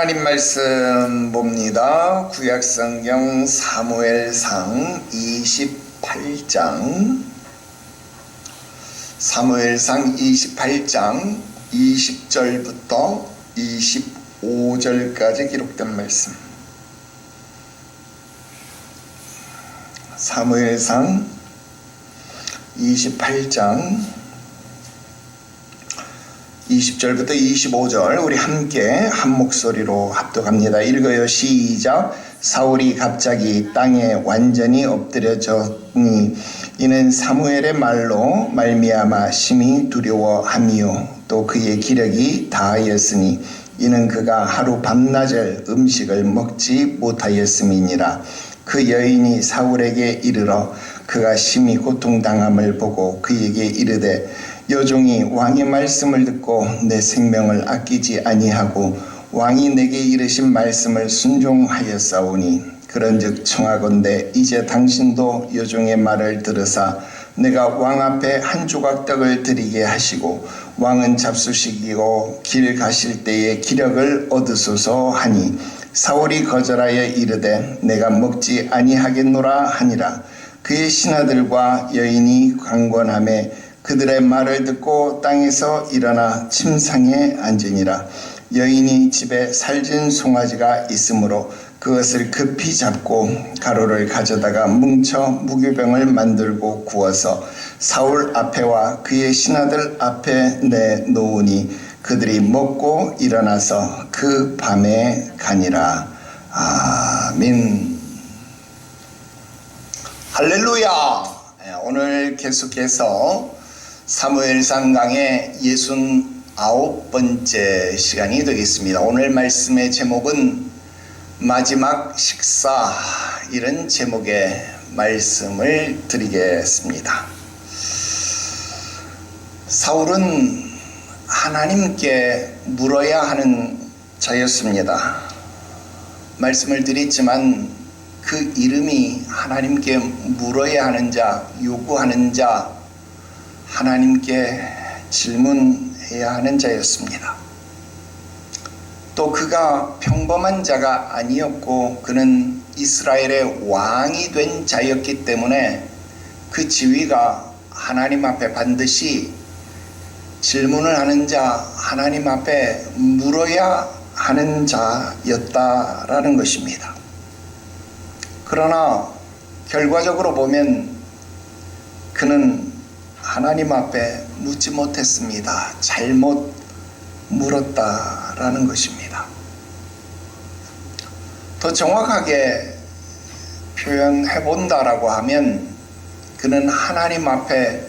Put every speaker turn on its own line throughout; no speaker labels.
하나님 말씀 봅니다. 구약성경 사무엘상 28장 20절부터 25절까지 기록된 말씀. 사무엘상 28장 20절부터 25절 우리 함께 한 목소리로 합독합니다. 읽어요. 시작. 사울이 갑자기 땅에 완전히 엎드려졌니 이는 사무엘의 말로 말미암아 심히 두려워함이요 또 그의 기력이 다하였으니 이는 그가 하루 밤낮을 음식을 먹지 못하였음이니라. 그 여인이 사울에게 이르러 그가 심히 고통당함을 보고 그에게 이르되 여종이 왕의 말씀을 듣고 내 생명을 아끼지 아니하고 왕이 내게 이르신 말씀을 순종하였사오니 그런즉 청하건대 이제 당신도 여종의 말을 들으사 내가 왕 앞에 한 조각 떡을 드리게 하시고 왕은 잡수시키고 길 가실 때에 기력을 얻으소서 하니 사울이 거절하여 이르되 내가 먹지 아니하겠노라 하니라. 그의 신하들과 여인이 강권하매 그들의 말을 듣고 땅에서 일어나 침상에 앉으니라. 여인이 집에 살진 송아지가 있으므로 그것을 급히 잡고 가루를 가져다가 뭉쳐 무교병을 만들고 구워서 사울 앞에와 그의 신하들 앞에 내놓으니 그들이 먹고 일어나서 그 밤에 가니라. 아멘. 할렐루야. 오늘 계속해서 사무엘상 강의 69번째 시간이 되겠습니다. 오늘 말씀의 제목은 마지막 식사, 이런 제목의 말씀을 드리겠습니다. 사울은 하나님께 물어야 하는 자였습니다. 말씀을 드렸지만 그 이름이 하나님께 물어야 하는 자, 요구하는 자, 하나님께 질문해야 하는 자였습니다. 또 그가 평범한 자가 아니었고 그는 이스라엘의 왕이 된 자였기 때문에 그 지위가 하나님 앞에 반드시 질문을 하는 자, 하나님 앞에 물어야 하는 자였다라는 것입니다. 그러나 결과적으로 보면 그는 하나님 앞에 묻지 못했습니다. 잘못 물었다라는 것입니다. 더 정확하게 표현해 본다라고 하면 그는 하나님 앞에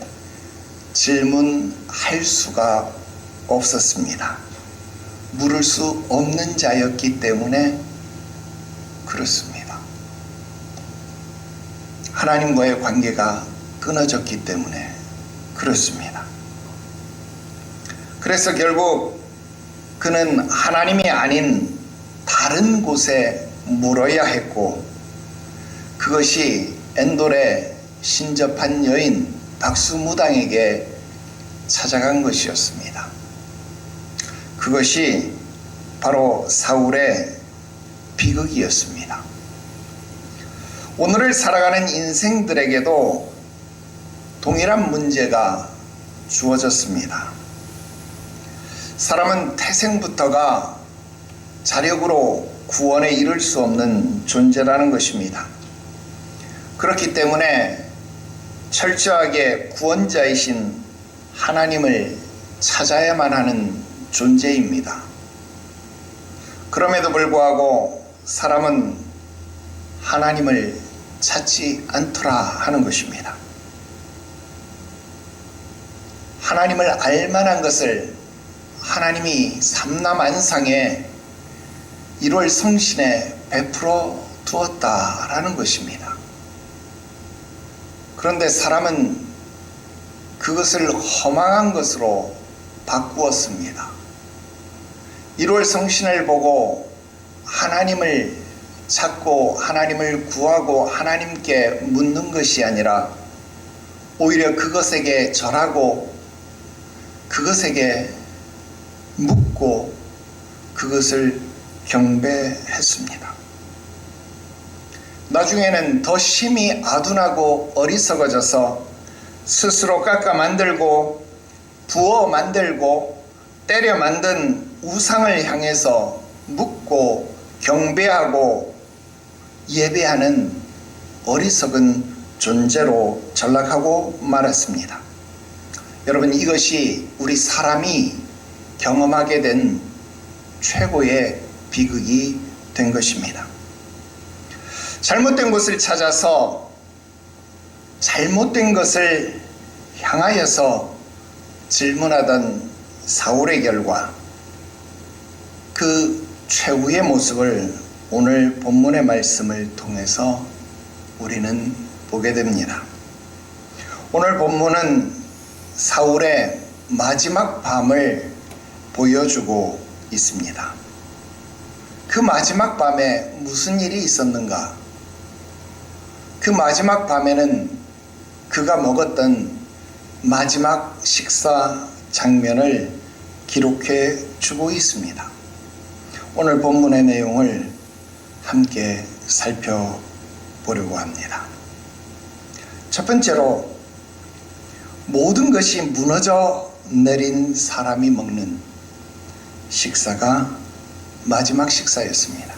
질문할 수가 없었습니다. 물을 수 없는 자였기 때문에 그렇습니다. 하나님과의 관계가 끊어졌기 때문에 그렇습니다. 그래서 결국 그는 하나님이 아닌 다른 곳에 물어야 했고 그것이 엔돌의 신접한 여인 박수무당에게 찾아간 것이었습니다. 그것이 바로 사울의 비극이었습니다. 오늘을 살아가는 인생들에게도 동일한 문제가 주어졌습니다. 사람은 태생부터가 자력으로 구원에 이를 수 없는 존재라는 것입니다. 그렇기 때문에 철저하게 구원자이신 하나님을 찾아야만 하는 존재입니다. 그럼에도 불구하고 사람은 하나님을 찾지 않더라 하는 것입니다. 하나님을 알만한 것을 하나님이 삼라만상에 1월 성신에 베풀어 두었다라는 것입니다. 그런데 사람은 그것을 허망한 것으로 바꾸었습니다. 1월 성신을 보고 하나님을 찾고 하나님을 구하고 하나님께 묻는 것이 아니라 오히려 그것에게 절하고 그것에게 묻고 그것을 경배했습니다. 나중에는 더 심히 아둔하고 어리석어져서 스스로 깎아 만들고 부어 만들고 때려 만든 우상을 향해서 묻고 경배하고 예배하는 어리석은 존재로 전락하고 말았습니다. 여러분, 이것이 우리 사람이 경험하게 된 최고의 비극이 된 것입니다. 잘못된 것을 찾아서 잘못된 것을 향하여서 질문하던 사울의 결과, 그 최후의 모습을 오늘 본문의 말씀을 통해서 우리는 보게 됩니다. 오늘 본문은 사울의 마지막 밤을 보여주고 있습니다. 그 마지막 밤에 무슨 일이 있었는가? 그 마지막 밤에는 그가 먹었던 마지막 식사 장면을 기록해 주고 있습니다. 오늘 본문의 내용을 함께 살펴보려고 합니다. 첫 번째로, 모든 것이 무너져 내린 사람이 먹는 식사가 마지막 식사였습니다.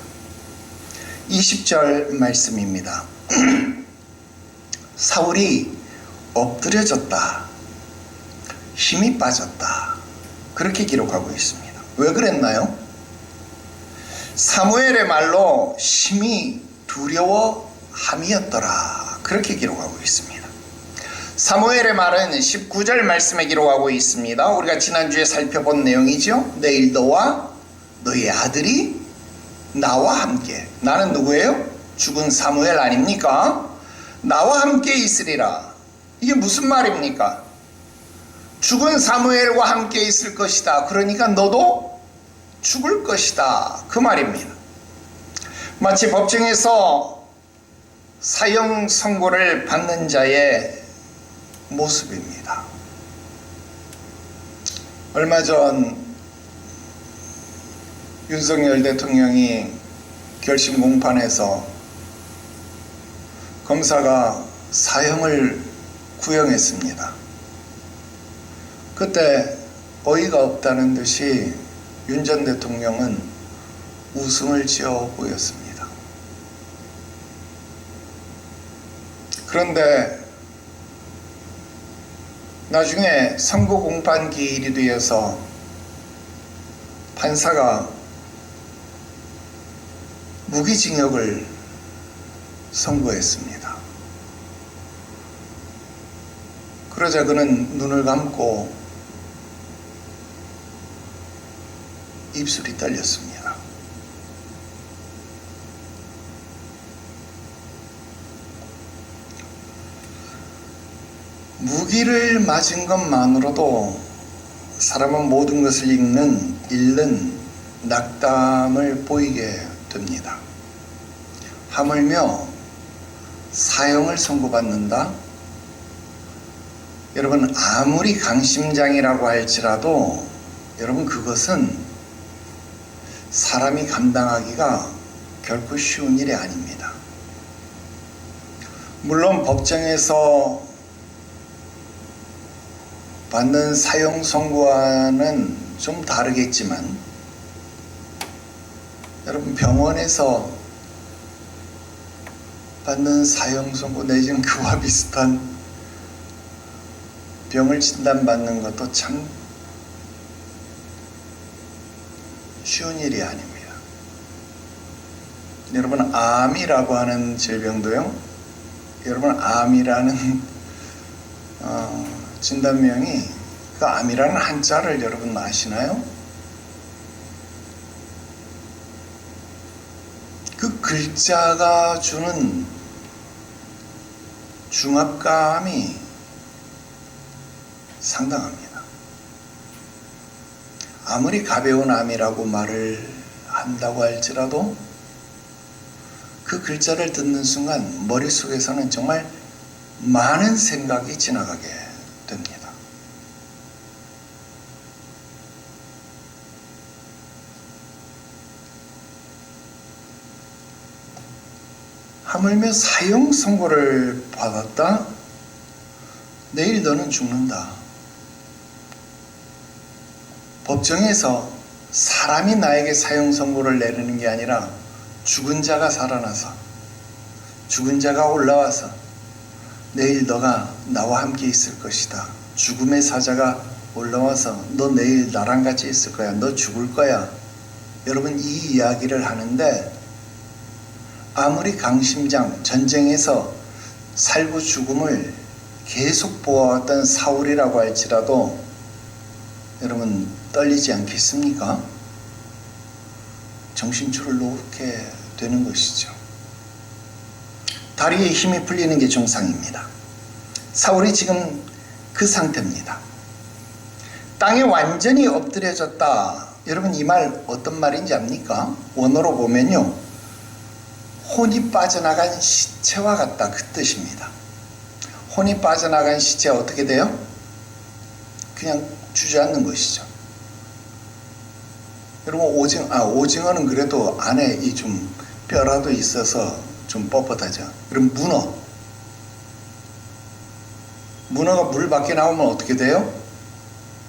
20절 말씀입니다. 사울이 엎드려졌다, 힘이 빠졌다, 그렇게 기록하고 있습니다. 왜 그랬나요? 사무엘의 말로 심히 두려워함이었더라, 그렇게 기록하고 있습니다. 사무엘의 말은 19절 말씀에 기록하고 있습니다. 우리가 지난주에 살펴본 내용이죠. 내일 너와 너의 아들이 나와 함께, 나는 누구예요? 죽은 사무엘 아닙니까? 나와 함께 있으리라. 이게 무슨 말입니까? 죽은 사무엘과 함께 있을 것이다. 그러니까 너도 죽을 것이다, 그 말입니다. 마치 법정에서 사형 선고를 받는 자의 모습입니다. 얼마 전 윤석열 대통령이 결심 공판에서 검사가 사형을 구형했습니다. 그때 어이가 없다는 듯이 윤 전 대통령은 웃음을 지어 보였습니다. 그런데 나중에 선고 공판 기일이 되어서 판사가 무기징역을 선고했습니다. 그러자 그는 눈을 감고 입술이 떨렸습니다. 무기를 맞은 것만으로도 사람은 모든 것을 잃는 낙담을 보이게 됩니다. 하물며 사형을 선고받는다? 여러분, 아무리 강심장이라고 할지라도 여러분, 그것은 사람이 감당하기가 결코 쉬운 일이 아닙니다. 물론 법정에서 받는 사형 선고와는 좀 다르겠지만, 여러분, 병원에서 받는 사형 선고 내지는 그와 비슷한 병을 진단받는 것도 참 쉬운 일이 아닙니다. 여러분, 암이라고 하는 질병도요, 여러분, 암이라는 진단명이, 그 암이라는 한자를 여러분 아시나요? 그 글자가 주는 중압감이 상당합니다. 아무리 가벼운 암이라고 말을 한다고 할지라도 그 글자를 듣는 순간 머릿속에서는 정말 많은 생각이 지나가게 됩니다. 하물며 사형 선고를 받았다? 내일 너는 죽는다. 법정에서 사람이 나에게 사형 선고를 내리는 게 아니라 죽은 자가 살아나서, 죽은 자가 올라와서 내일 너가 나와 함께 있을 것이다. 죽음의 사자가 올라와서 너 내일 나랑 같이 있을 거야. 너 죽을 거야. 여러분, 이 이야기를 하는데 아무리 강심장, 전쟁에서 살고 죽음을 계속 보아왔던 사울이라고 할지라도 여러분 떨리지 않겠습니까? 정신줄을 놓게 되는 것이죠. 다리에 힘이 풀리는 게 정상입니다. 사울이 지금 그 상태입니다. 땅에 완전히 엎드려졌다. 여러분, 이 말 어떤 말인지 압니까? 원어로 보면요, 혼이 빠져나간 시체와 같다, 그 뜻입니다. 혼이 빠져나간 시체 어떻게 돼요? 그냥 주저앉는 것이죠. 여러분, 오징어는 그래도 안에 이 좀 뼈라도 있어서 좀 뻣뻣하죠. 그럼 문어가 물 밖에 나오면 어떻게 돼요?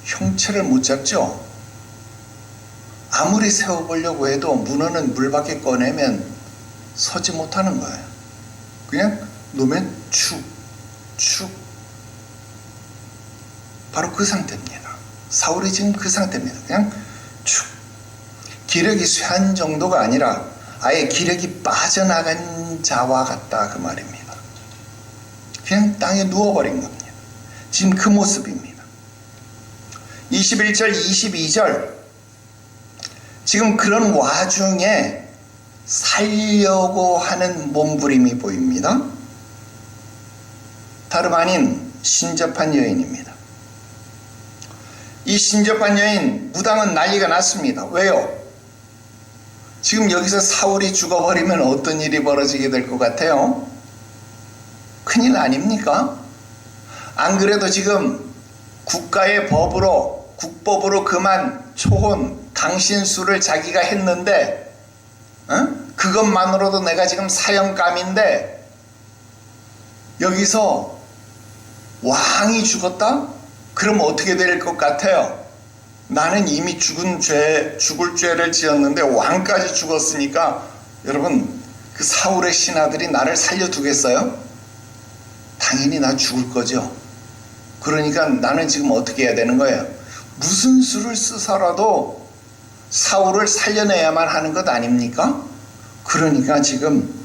형체를 못 잡죠. 아무리 세워보려고 해도 문어는 물 밖에 꺼내면 서지 못하는 거예요. 그냥 놓으면 축. 바로 그 상태입니다. 사울이 지금 그 상태입니다. 그냥 축. 기력이 쇠한 정도가 아니라 아예 기력이 빠져나간 자와 같다, 그 말입니다. 그냥 땅에 누워버린 겁니다. 지금 그 모습입니다. 21절, 22절, 지금 그런 와중에 살려고 하는 몸부림이 보입니다. 다름 아닌 신접한 여인입니다. 이 신접한 여인, 무당은 난리가 났습니다. 왜요? 지금 여기서 사울이 죽어버리면 어떤 일이 벌어지게 될 것 같아요? 큰일 아닙니까? 안 그래도 지금 국가의 국법으로 그만 초혼, 강신수를 자기가 했는데, 그것만으로도 내가 지금 사형감인데, 여기서 왕이 죽었다? 그럼 어떻게 될 것 같아요? 나는 이미 죽을 죄를 지었는데 왕까지 죽었으니까 여러분, 그 사울의 신하들이 나를 살려두겠어요? 당연히 나 죽을 거죠. 그러니까 나는 지금 어떻게 해야 되는 거예요? 무슨 수를 써서라도 사울을 살려내야만 하는 것 아닙니까? 그러니까 지금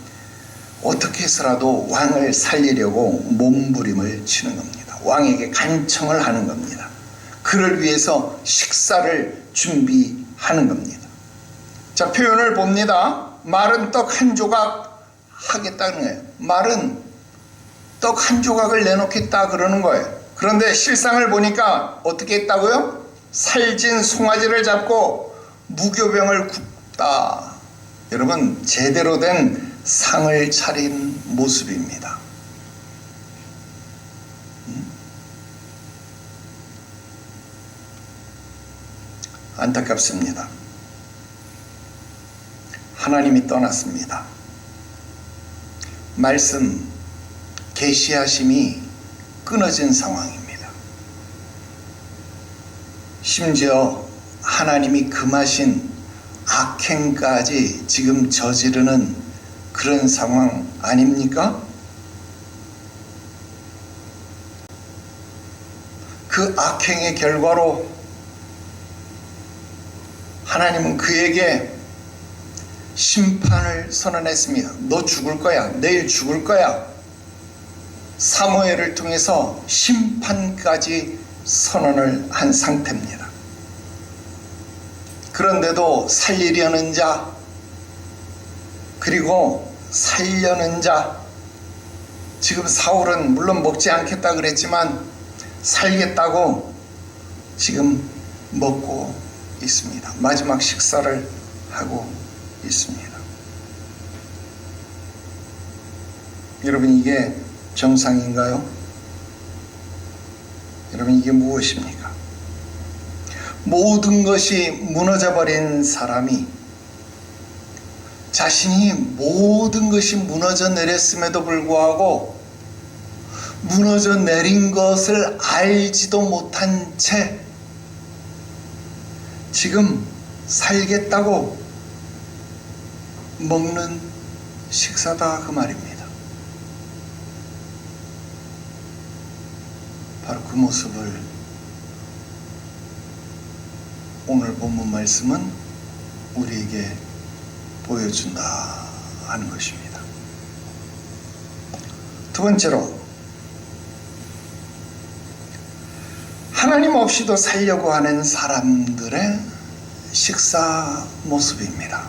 어떻게 해서라도 왕을 살리려고 몸부림을 치는 겁니다. 왕에게 간청을 하는 겁니다. 그를 위해서 식사를 준비하는 겁니다. 자, 표현을 봅니다. 말은 떡 한 조각 하겠다는 거예요. 말은 떡 한 조각을 내놓겠다 그러는 거예요. 그런데 실상을 보니까 어떻게 했다고요? 살진 송아지를 잡고 무교병을 굽다. 여러분, 제대로 된 상을 차린 모습입니다. 안타깝습니다. 하나님이 떠났습니다. 말씀, 계시하심이 끊어진 상황입니다. 심지어 하나님이 금하신 악행까지 지금 저지르는 그런 상황 아닙니까? 그 악행의 결과로 하나님은 그에게 심판을 선언했습니다. 너 죽을 거야. 내일 죽을 거야. 사무엘을 통해서 심판까지 선언을 한 상태입니다. 그런데도 살리려는 자, 그리고 살려는 자, 지금 사울은 물론 먹지 않겠다 그랬지만 살겠다고 지금 먹고 있습니다. 마지막 식사를 하고 있습니다. 여러분, 이게 정상인가요? 여러분, 이게 무엇입니까? 모든 것이 무너져 버린 사람이 자신이 모든 것이 무너져 내렸음에도 불구하고 무너져 내린 것을 알지도 못한 채 지금 살겠다고 먹는 식사다 그 말입니다. 바로 그 모습을 오늘 본문 말씀은 우리에게 보여준다 하는 것입니다. 두 번째로, 하나님 없이도 살려고 하는 사람들의 식사 모습입니다.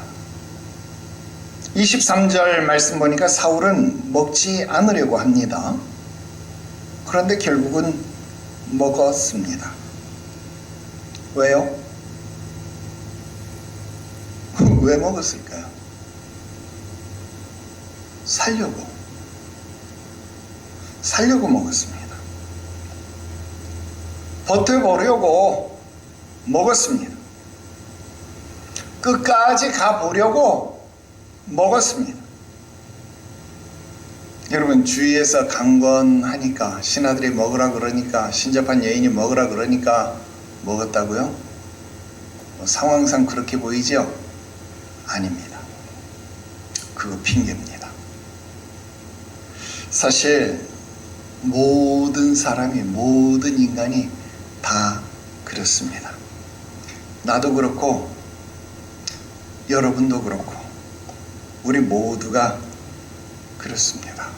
23절 말씀 보니까 사울은 먹지 않으려고 합니다. 그런데 결국은 먹었습니다. 왜요? 왜 먹었을까요? 살려고 먹었습니다. 버텨보려고 먹었습니다. 끝까지 가보려고 먹었습니다. 여러분, 주위에서 강권하니까, 신하들이 먹으라 그러니까, 신접한 여인이 먹으라 그러니까 먹었다고요? 상황상 그렇게 보이죠? 아닙니다. 그거 핑계입니다. 사실 모든 사람이, 모든 인간이 다 그렇습니다. 나도 그렇고 여러분도 그렇고 우리 모두가 그렇습니다.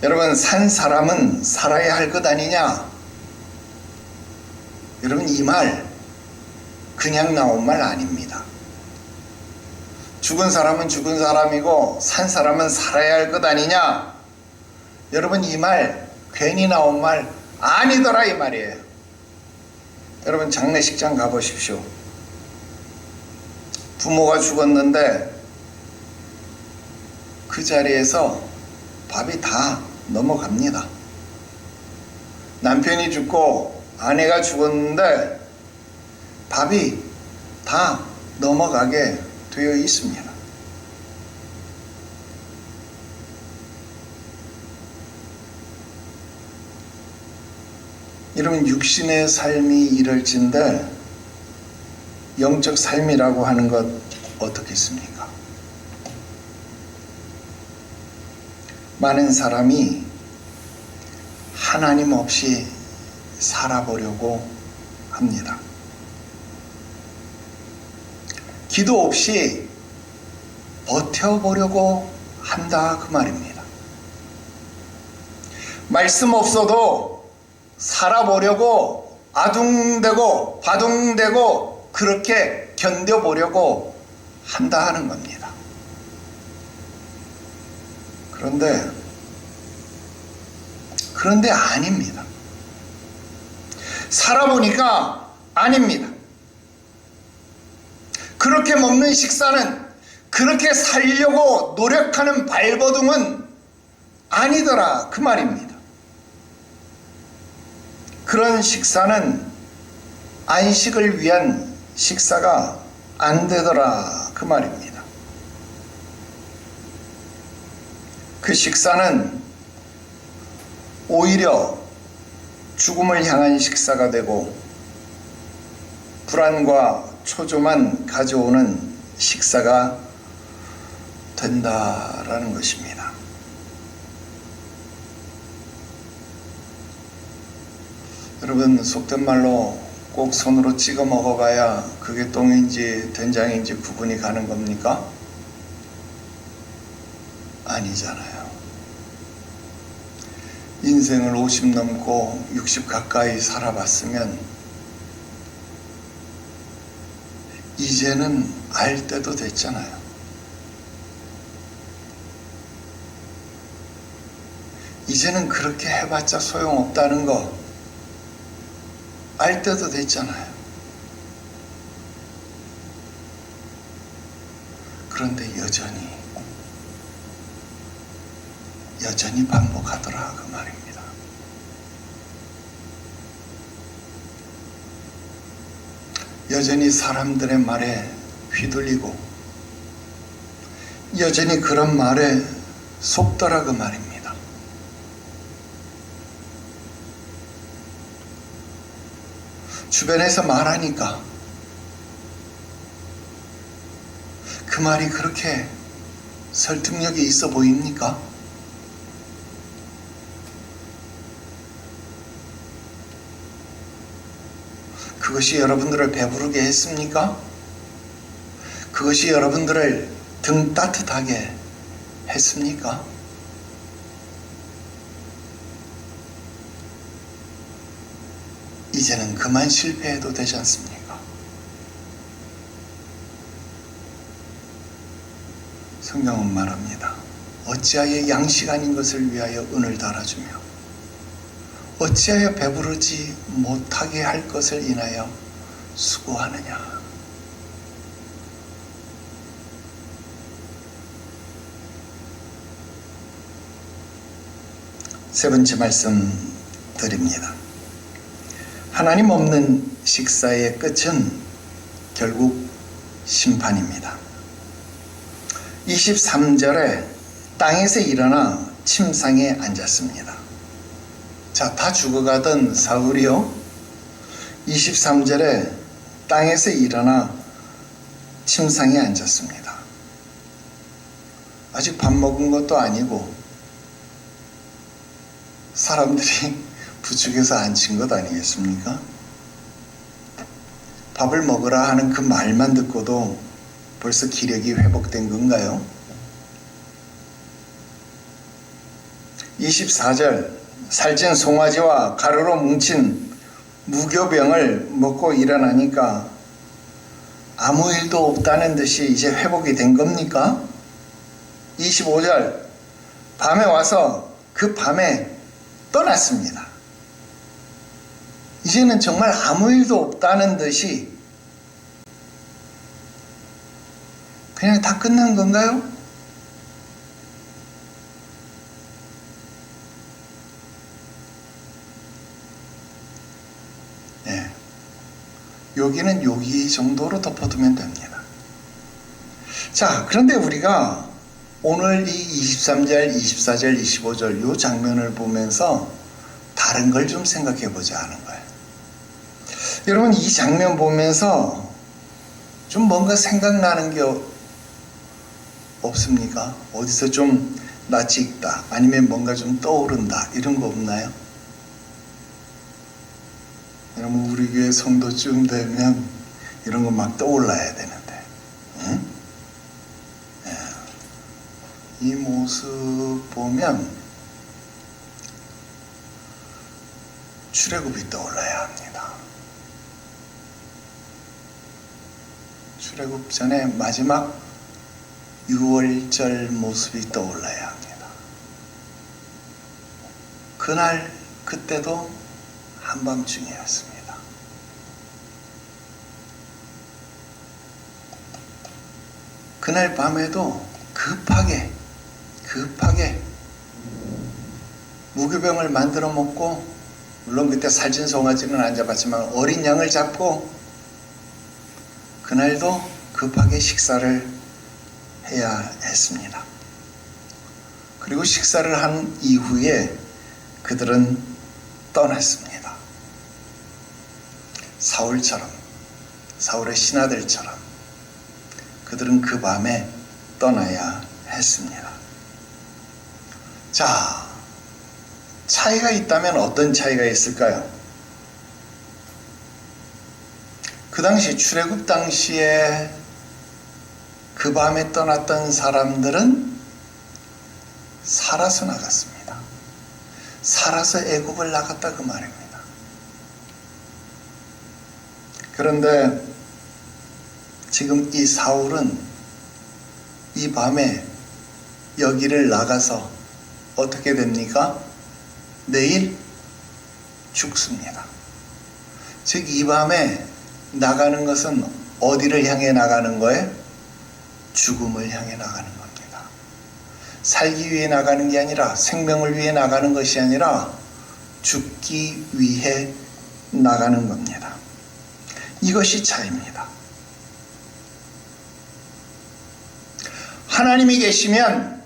여러분, 산 사람은 살아야 할 것 아니냐? 여러분, 이 말 그냥 나온 말 아닙니다. 죽은 사람은 죽은 사람이고 산 사람은 살아야 할 것 아니냐? 여러분, 이 말 괜히 나온 말 아니더라 이 말이에요. 여러분, 장례식장 가보십시오. 부모가 죽었는데 그 자리에서 밥이 다 넘어갑니다. 남편이 죽고 아내가 죽었는데 밥이 다 넘어가게 되어 있습니다. 여러분, 육신의 삶이 이럴진데 영적 삶이라고 하는 것 어떻겠습니까? 많은 사람이 하나님 없이 살아보려고 합니다. 기도 없이 버텨보려고 한다 그 말입니다. 말씀 없어도 살아보려고 아둥대고 바둥대고 그렇게 견뎌보려고 한다 하는 겁니다. 그런데 아닙니다. 살아보니까 아닙니다. 그렇게 먹는 식사는, 그렇게 살려고 노력하는 발버둥은 아니더라 그 말입니다. 그런 식사는 안식을 위한 식사가 안 되더라 그 말입니다. 그 식사는 오히려 죽음을 향한 식사가 되고 불안과 초조만 가져오는 식사가 된다라는 것입니다. 여러분, 속된 말로 꼭 손으로 찍어 먹어봐야 그게 똥인지 된장인지 구분이 가는 겁니까? 아니잖아요. 인생을 50 넘고 60 가까이 살아봤으면 이제는 알 때도 됐잖아요. 이제는 그렇게 해봤자 소용없다는 거 알 때도 됐잖아요. 그런데 여전히 반복하더라 그 말입니다. 여전히 사람들의 말에 휘둘리고 여전히 그런 말에 속더라 그 말입니다. 주변에서 말하니까 그 말이 그렇게 설득력이 있어 보입니까? 그것이 여러분들을 배부르게 했습니까? 그것이 여러분들을 등 따뜻하게 했습니까? 이제는 그만 실패해도 되지 않습니까? 성경은 말합니다. 어찌하여 양식 아닌 것을 위하여 은을 달아주며 어찌하여 배부르지 못하게 할 것을 인하여 수고하느냐. 세 번째 말씀 드립니다. 하나님 없는 식사의 끝은 결국 심판입니다. 23절에 땅에서 일어나 침상에 앉았습니다. 자, 다 죽어가던 사울이요, 23절에 땅에서 일어나 침상에 앉았습니다. 아직 밥 먹은 것도 아니고 사람들이 부축해서 앉힌 것 아니겠습니까? 밥을 먹으라 하는 그 말만 듣고도 벌써 기력이 회복된 건가요? 24절, 살찐 송아지와 가루로 뭉친 무교병을 먹고 일어나니까 아무 일도 없다는 듯이 이제 회복이 된 겁니까? 25절, 밤에 와서 그 밤에 떠났습니다. 이제는 정말 아무 일도 없다는 듯이 그냥 다 끝난 건가요? 네. 여기는 여기 정도로 덮어두면 됩니다. 자, 그런데 우리가 오늘 이 23절, 24절, 25절 이 장면을 보면서 다른 걸 좀 생각해 보자 하는 거예요. 여러분, 이 장면 보면서 좀 뭔가 생각나는 게 없습니까? 어디서 좀 낯이 익다, 아니면 뭔가 좀 떠오른다, 이런 거 없나요? 여러분, 우리 교회 성도쯤 되면 이런 거 막 떠올라야 되는데, 응? 이 모습 보면 출애굽이 떠올라야 합니다. 출애굽 전에 마지막 6월절 모습이 떠올라야 합니다. 그날 그때도 한밤중이었습니다. 그날 밤에도 급하게 무교병을 만들어 먹고, 물론 그때 살찐 송아지는 안 잡았지만 어린 양을 잡고 그날도 급하게 식사를 해야 했습니다. 그리고 식사를 한 이후에 그들은 떠났습니다. 사울처럼, 사울의 신하들처럼 그들은 그 밤에 떠나야 했습니다. 자, 차이가 있다면 어떤 차이가 있을까요? 그 당시 출애굽 당시에 그 밤에 떠났던 사람들은 살아서 나갔습니다. 살아서 애굽을 나갔다 그 말입니다. 그런데 지금 이 사울은 이 밤에 여기를 나가서 어떻게 됩니까? 내일 죽습니다. 즉, 이 밤에 나가는 것은 어디를 향해 나가는 거예요? 죽음을 향해 나가는 겁니다. 살기 위해 나가는 게 아니라, 생명을 위해 나가는 것이 아니라 죽기 위해 나가는 겁니다. 이것이 차이입니다. 하나님이 계시면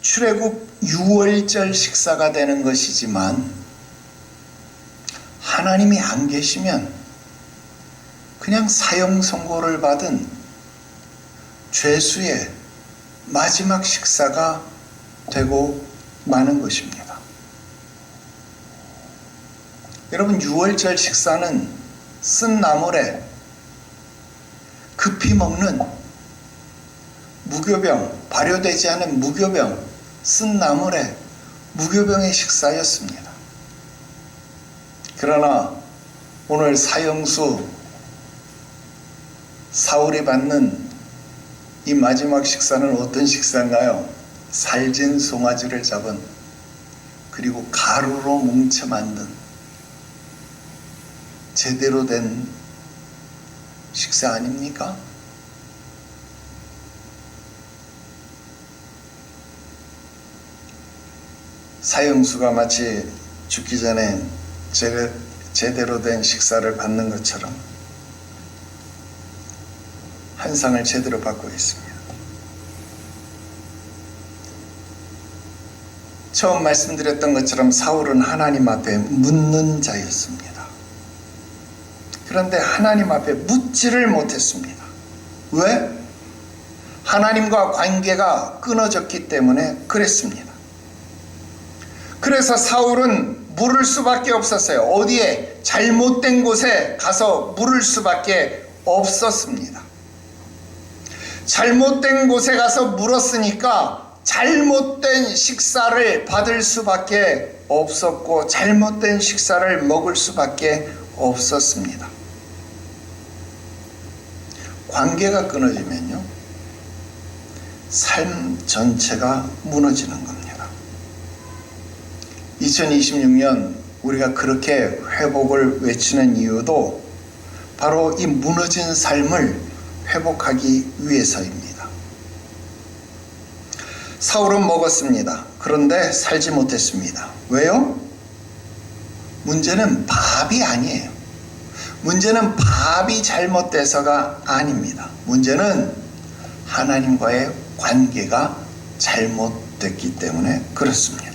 출애굽 6월절 식사가 되는 것이지만 하나님이 안 계시면 그냥 사형 선고를 받은 죄수의 마지막 식사가 되고 마는 것입니다. 여러분, 6월절 식사는 쓴 나물에 급히 먹는 무교병, 발효되지 않은 무교병, 쓴 나물에 무교병의 식사였습니다. 그러나 오늘 사형수 사울이 받는 이 마지막 식사는 어떤 식사인가요? 살진 송아지를 잡은, 그리고 가루로 뭉쳐 만든 제대로 된 식사 아닙니까? 사형수가 마치 죽기 전에 제대로 된 식사를 받는 것처럼 한 상을 제대로 받고 있습니다. 처음 말씀드렸던 것처럼 사울은 하나님 앞에 묻는 자였습니다. 그런데 하나님 앞에 묻지를 못했습니다. 왜? 하나님과 관계가 끊어졌기 때문에 그랬습니다. 그래서 사울은 물을 수밖에 없었어요. 어디에? 잘못된 곳에 가서 물을 수밖에 없었습니다. 잘못된 곳에 가서 물었으니까 잘못된 식사를 받을 수밖에 없었고 잘못된 식사를 먹을 수밖에 없었습니다. 관계가 끊어지면요, 삶 전체가 무너지는 겁니다. 2026년 우리가 그렇게 회복을 외치는 이유도 바로 이 무너진 삶을 회복하기 위해서입니다. 사울은 먹었습니다. 그런데 살지 못했습니다. 왜요? 문제는 밥이 아니에요. 문제는 밥이 잘못돼서가 아닙니다. 문제는 하나님과의 관계가 잘못됐기 때문에 그렇습니다.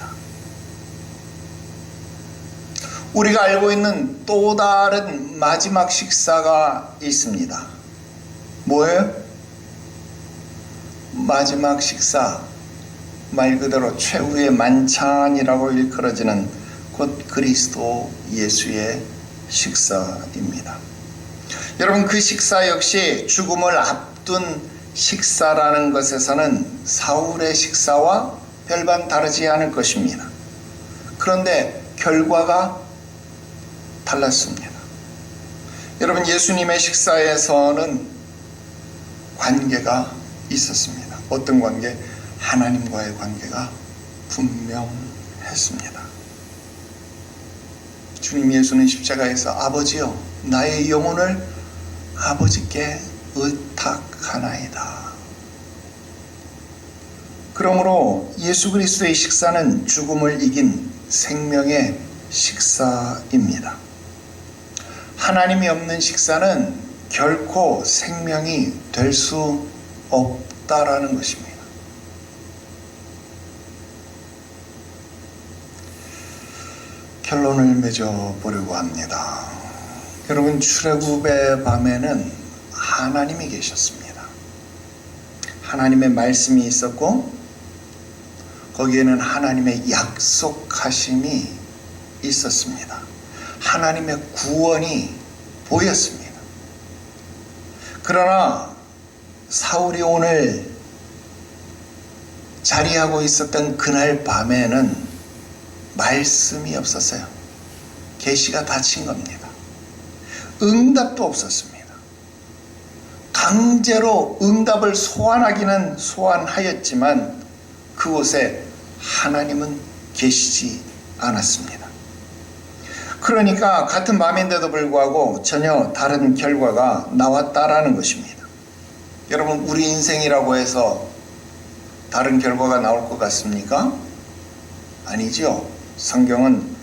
우리가 알고 있는 또 다른 마지막 식사가 있습니다. 뭐예요? 마지막 식사, 말 그대로 최후의 만찬이라고 일컬어지는 곧 그리스도 예수의 식사입니다. 여러분, 그 식사 역시 죽음을 앞둔 식사라는 것에서는 사울의 식사와 별반 다르지 않을 것입니다. 그런데 결과가 달랐습니다. 여러분, 예수님의 식사에서는 관계가 있었습니다. 어떤 관계? 하나님과의 관계가 분명했습니다. 주님 예수는 십자가에서 아버지여, 나의 영혼을 아버지께 의탁하나이다. 그러므로 예수 그리스도의 식사는 죽음을 이긴 생명의 식사입니다. 하나님이 없는 식사는 결코 생명이 될 수 없다라는 것입니다. 결론을 맺어보려고 합니다. 여러분, 출애굽의 밤에는 하나님이 계셨습니다. 하나님의 말씀이 있었고 거기에는 하나님의 약속하심이 있었습니다. 하나님의 구원이 보였습니다. 그러나 사울이 오늘 자리하고 있었던 그날 밤에는 말씀이 없었어요. 계시가 닫힌 겁니다. 응답도 없었습니다. 강제로 응답을 소환하기는 소환하였지만 그곳에 하나님은 계시지 않았습니다. 그러니까 같은 밤인데도 불구하고 전혀 다른 결과가 나왔다라는 것입니다. 여러분, 우리 인생이라고 해서 다른 결과가 나올 것 같습니까? 아니죠. 성경은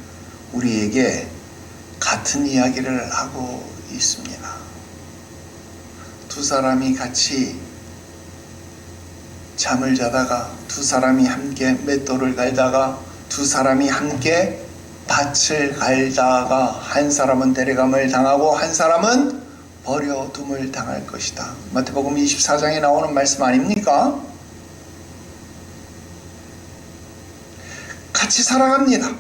우리에게 같은 이야기를 하고 있습니다. 두 사람이 같이 잠을 자다가 두 사람이 함께 맷돌을 갈다가 두 사람이 함께 밭을 갈다가 한 사람은 데려감을 당하고 한 사람은 버려둠을 당할 것이다. 마태복음 24장에 나오는 말씀 아닙니까? 같이 살아갑니다.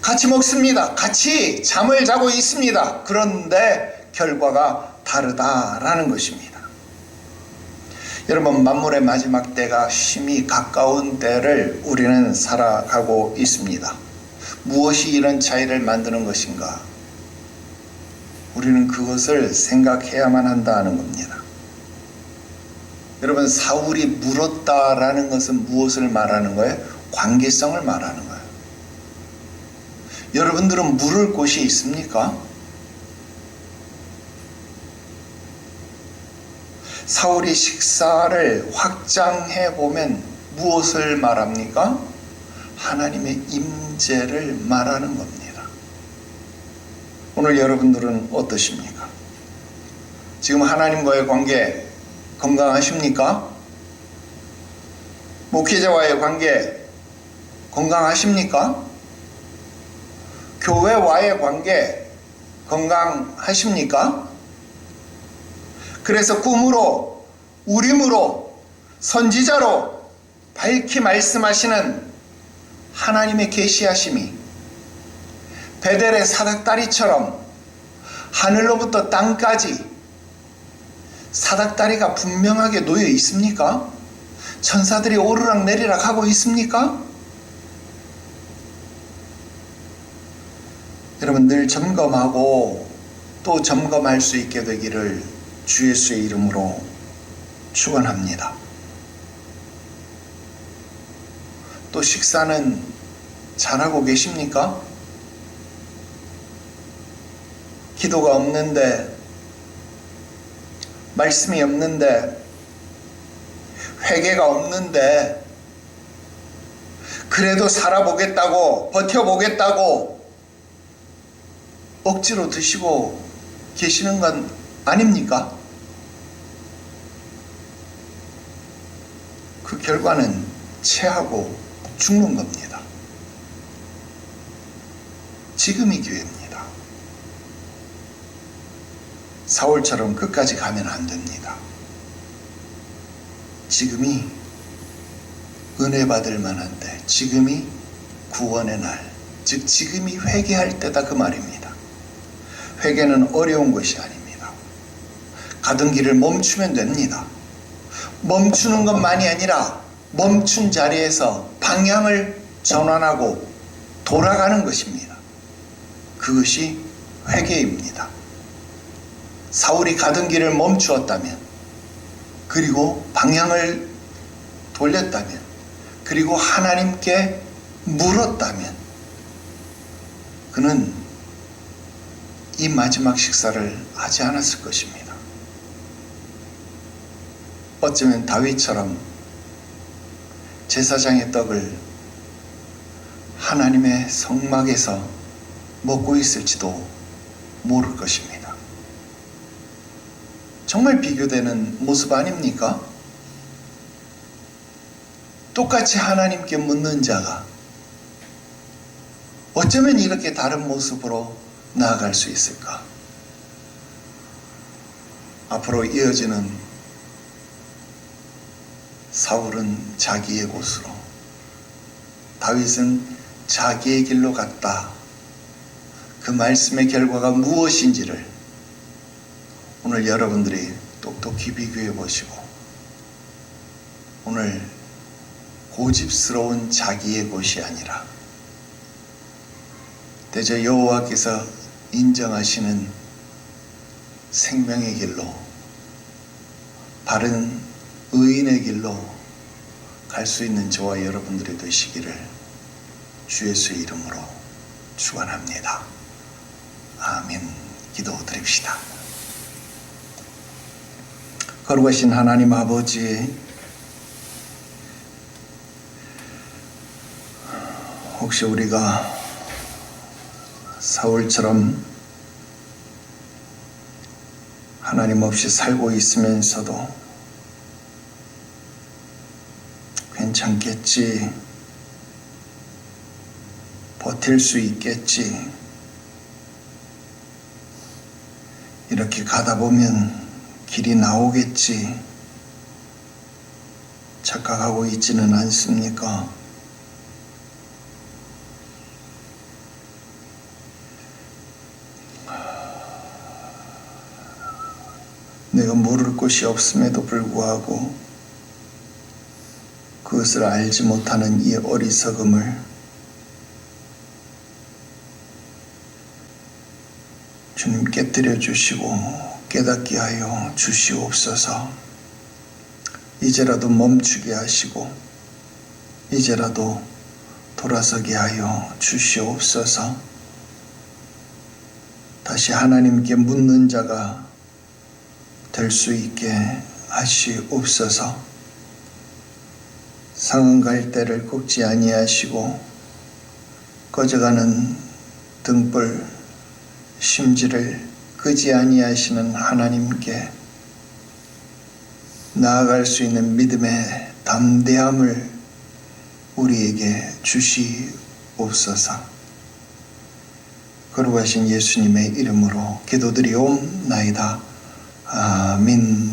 같이 먹습니다. 같이 잠을 자고 있습니다. 그런데 결과가 다르다라는 것입니다. 여러분, 만물의 마지막 때가 심히 가까운 때를 우리는 살아가고 있습니다. 무엇이 이런 차이를 만드는 것인가? 우리는 그것을 생각해야만 한다는 겁니다. 여러분, 사울이 물었다라는 것은 무엇을 말하는 거예요? 관계성을 말하는 거예요. 여러분들은 물을 곳이 있습니까? 사울이 식사를 확장해 보면 무엇을 말합니까? 하나님의 임재를 말하는 겁니다. 오늘 여러분들은 어떠십니까? 지금 하나님과의 관계 건강하십니까? 목회자와의 관계 건강하십니까? 교회와의 관계 건강하십니까? 그래서 꿈으로, 우림으로, 선지자로 밝히 말씀하시는 하나님의 계시하심이 베델의 사닥다리처럼 하늘로부터 땅까지 사닥다리가 분명하게 놓여 있습니까? 천사들이 오르락 내리락 하고 있습니까? 여러분, 늘 점검하고 또 점검할 수 있게 되기를 주 예수의 이름으로 축원합니다. 또 식사는 잘하고 계십니까? 기도가 없는데, 말씀이 없는데, 회개가 없는데, 그래도 살아보겠다고, 버텨보겠다고 억지로 드시고 계시는 건 아닙니까? 그 결과는 체하고 죽는 겁니다. 지금이 기회입니다. 사울처럼 끝까지 가면 안 됩니다. 지금이 은혜 받을 만한 때, 지금이 구원의 날, 즉 지금이 회개할 때다, 그 말입니다. 회개는 어려운 것이 아닙니다. 가던 길을 멈추면 됩니다. 멈추는 것만이 아니라 멈춘 자리에서 방향을 전환하고 돌아가는 것입니다. 그것이 회개입니다. 사울이 가던 길을 멈추었다면, 그리고 방향을 돌렸다면, 그리고 하나님께 물었다면, 그는 이 마지막 식사를 하지 않았을 것입니다. 어쩌면 다윗처럼 제사장의 떡을 하나님의 성막에서 먹고 있을지도 모를 것입니다. 정말 비교되는 모습 아닙니까? 똑같이 하나님께 묻는 자가 어쩌면 이렇게 다른 모습으로 나아갈 수 있을까? 앞으로 이어지는 사울은 자기의 곳으로, 다윗은 자기의 길로 갔다. 그 말씀의 결과가 무엇인지를 오늘 여러분들이 똑똑히 비교해 보시고, 오늘 고집스러운 자기의 곳이 아니라 대저 여호와께서 인정하시는 생명의 길로, 바른 의인의 길로 갈 수 있는 저와 여러분들이 되시기를 주 예수의 이름으로 축원합니다. 아멘. 기도드립시다. 거룩하신 하나님 아버지, 혹시 우리가 사울처럼 하나님 없이 살고 있으면서도 괜찮겠지. 버틸 수 있겠지. 이렇게 가다 보면 길이 나오겠지. 착각하고 있지는 않습니까? 내가 모를 것이 없음에도 불구하고 그것을 알지 못하는 이 어리석음을 주님 깨뜨려 주시고 깨닫게 하여 주시옵소서. 이제라도 멈추게 하시고 이제라도 돌아서게 하여 주시옵소서. 다시 하나님께 묻는 자가 될 수 있게 하시옵소서. 상은 갈대를 꺾지 아니하시고 꺼져가는 등불 심지를 끄지 아니하시는 하나님께 나아갈 수 있는 믿음의 담대함을 우리에게 주시옵소서. 거룩하신 예수님의 이름으로 기도드리옵나이다. 아멘.